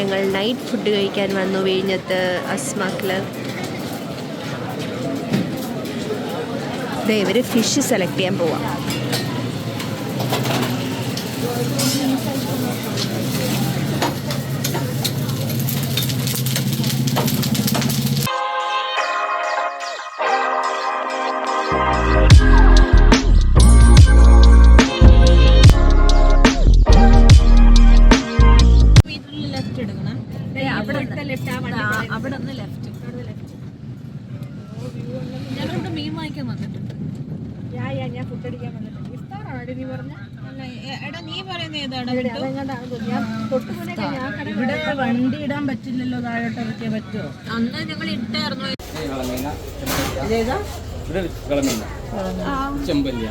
ഞങ്ങൾ night food കഴിക്കാൻ വന്നു വിഴിഞ്ഞത്ത് അസ്മാക്കിൽ. ഇവർ ഫിഷ് സെലക്ട് ചെയ്യാൻ പോവാം. അവിടെ നിന്ന് ലെഫ്റ്റ്. ഞങ്ങളിവിടെ മീൻ വാങ്ങിക്കാൻ വന്നിട്ടുണ്ട്. ഞാൻ ഫുഡ് അടിക്കാൻ വന്നിട്ടുണ്ട്. ഇഫ്താറാണോ നീ പറഞ്ഞ? എടാ നീ പറയുന്ന ഏതാടാ? ഇവിടെ വണ്ടി ഇടാൻ പറ്റില്ലല്ലോ, താഴോട്ട് ഇറക്കിയാൽ പറ്റുമോ? അന്ന് ഞങ്ങൾ ഇട്ടായിരുന്നു. ചെമ്പല്ലി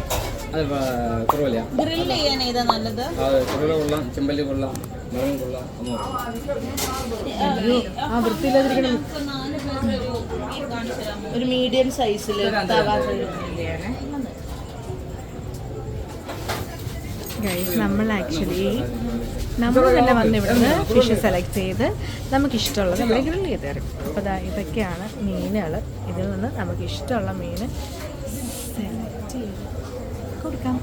അത് കുറവല്ല. ഗ്രില്ല് ചെയ്യാൻ ഏതാ നല്ലത്? കുറവ കൊള്ളാം, ചെമ്പല്ലി കൊള്ളാം, മുളകും കൊള്ളാം. ഒരു മീഡിയം സൈസിൽ നമ്മൾ തന്നെ വന്ന് ഇവിടുന്ന് ഫിഷ് സെലക്ട് ചെയ്ത് നമുക്കിഷ്ടമുള്ളത് നമ്മൾ ഗ്രിൽ ചെയ്ത് തരും. അപ്പോൾ ഇതൊക്കെയാണ് മീനുകൾ. ഇതിൽ നിന്ന് നമുക്കിഷ്ടമുള്ള മീൻ സെലക്ട് ചെയ്ത് കൊടുക്കാം.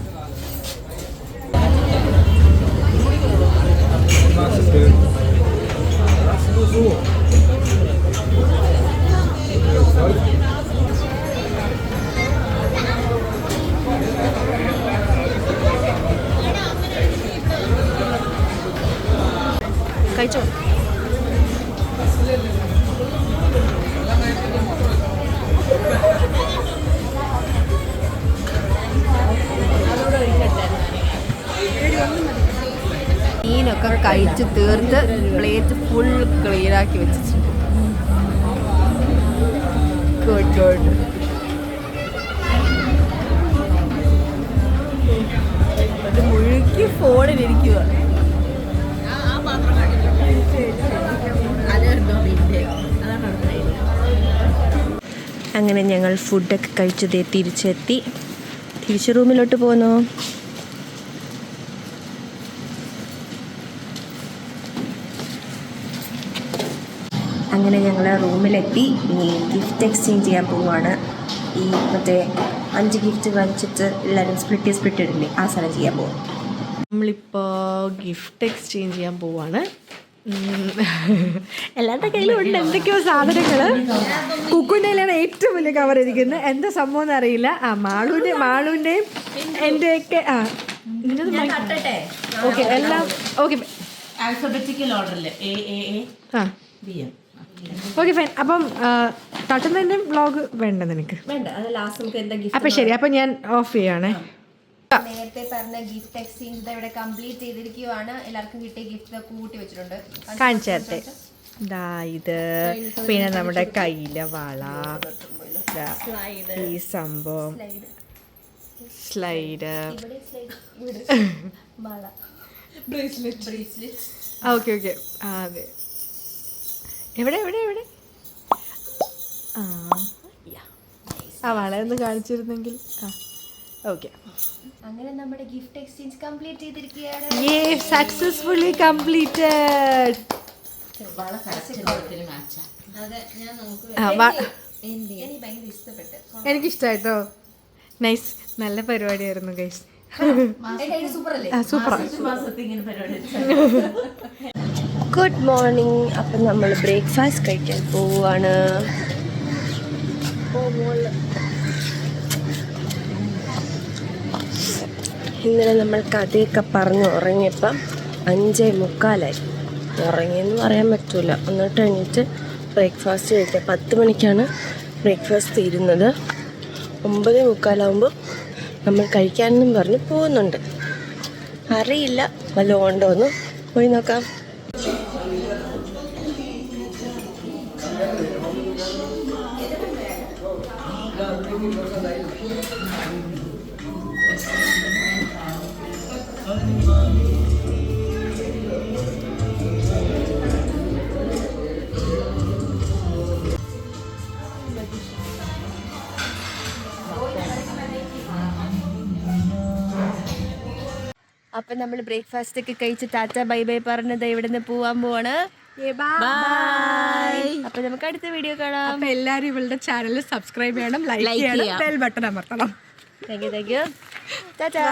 കഴിച്ചോ? മീനൊക്കെ കഴിച്ച് തീർത്ത് പ്ലേറ്റ് ഫുൾ ക്ലീനാക്കി വെച്ചിട്ടുണ്ട്. Good good. അത് മുഴുക്കി ഫോണിലിരിക്കുക. അങ്ങനെ ഞങ്ങൾ ഫുഡൊക്കെ കഴിച്ചതേ തിരിച്ച് റൂമിലോട്ട് പോന്നു. അങ്ങനെ ഞങ്ങൾ റൂമിലെത്തി. ഇനി ഗിഫ്റ്റ് എക്സ്ചേഞ്ച് ചെയ്യാൻ പോവുകയാണ്. ഈ മറ്റേ 5 ഗിഫ്റ്റ് വാങ്ങിച്ചിട്ട് എല്ലാവരും സ്പ്ലിറ്റ് ഇടില്ലേ, ആ സാധനം ചെയ്യാൻ പോകും. നമ്മളിപ്പോൾ ഗിഫ്റ്റ് എക്സ്ചേഞ്ച് ചെയ്യാൻ പോവുകയാണ്. എല്ലാവരുടെ കയ്യിലുണ്ട് എന്തൊക്കെയോ സാധനങ്ങൾ. കുക്കുൻ്റെ കയ്യിലാണ് ഏറ്റവും വലിയ കവർ ഇരിക്കുന്നത്. എന്താ സംഭവം എന്ന് അറിയില്ല. മാളുവിൻ്റെയും എൻ്റെയൊക്കെ ഓക്കെ എല്ലാം ഓക്കെ. ആൽഫബറ്റിക്കൽ ഓർഡറിൽ ഓക്കെ ഫൈൻ. അപ്പം തട്ടുന്നതിൻ്റെ വ്ളോഗ് വേണ്ട നിനക്ക്? വേണ്ട, അത് ലാസ്റ്റ് നമുക്ക് എന്താ ഗിഫ്റ്റ്. അപ്പം ശരി, അപ്പം ഞാൻ ഓഫ് ചെയ്യണേ. നേരത്തെ പറഞ്ഞ ഗിഫ്റ്റ് എക്സ്ചേഞ്ച് ഇവിടെ കംപ്ലീറ്റ് ചെയ്തിരിക്കുകയാണ്. എല്ലാവർക്കും കിട്ടിയ ഗിഫ്റ്റ് കൂട്ടി വെച്ചിട്ടുണ്ട്. കാണിച്ചേരട്ടെ. ഇത് പിന്നെ നമ്മുടെ കയ്യിലെ വള, ഈ സംഭവം സ്ലൈഡ്, ഓക്കെ ഓക്കെ. അതെ, എവിടെ ആ വള ഒന്ന് കാണിച്ചിരുന്നെങ്കിൽ. ഓക്കെ, അങ്ങനെ നമ്മുടെ ഗിഫ്റ്റ് എക്സ്ചേഞ്ച് കംപ്ലീറ്റ് ചെയ്തിരിക്കുകയാണ്. Successfully completed. എനിക്കിഷ്ടായിട്ടോ. നൈസ്, നല്ല പരിപാടിയായിരുന്നു ഗൈസ്. സൂപ്പർ. Good morning. അപ്പം നമ്മൾ ബ്രേക്ക്ഫാസ്റ്റ് കഴിക്കാൻ പോവുകയാണ്. ഇന്നലെ നമ്മൾ കഥയൊക്കെ പറഞ്ഞ് ഉറങ്ങിയപ്പം 5:45 ഉറങ്ങിയെന്ന് പറയാൻ പറ്റില്ല. എന്നിട്ട് എണീറ്റ് ബ്രേക്ക്ഫാസ്റ്റ് കഴിക്കാം. 10 മണിക്കാണ് ബ്രേക്ക്ഫാസ്റ്റ് തീരുന്നത്. 9:45 നമ്മൾ കഴിക്കാനെന്നും പറഞ്ഞ് പോകുന്നുണ്ട്. അറിയില്ല വല്ലതും ഉണ്ടോ എന്ന് പോയി നോക്കാം. അപ്പം നമ്മൾ ബ്രേക്ക്ഫാസ്റ്റ് ഒക്കെ കഴിച്ച് ടാറ്റ ബൈ ബൈ പറഞ്ഞത് ഇവിടെ നിന്ന് പോവാൻ പോവാണ്. അപ്പൊ നമുക്ക് അടുത്ത വീഡിയോ കാണാം. അപ്പൊ എല്ലാരും ഇവളുടെ ചാനൽ സബ്സ്ക്രൈബ് ചെയ്യണം, ലൈക്ക് ചെയ്യണം, ബെൽ ബട്ടൺ അമർത്തണം. Thank you. ടാറ്റാ.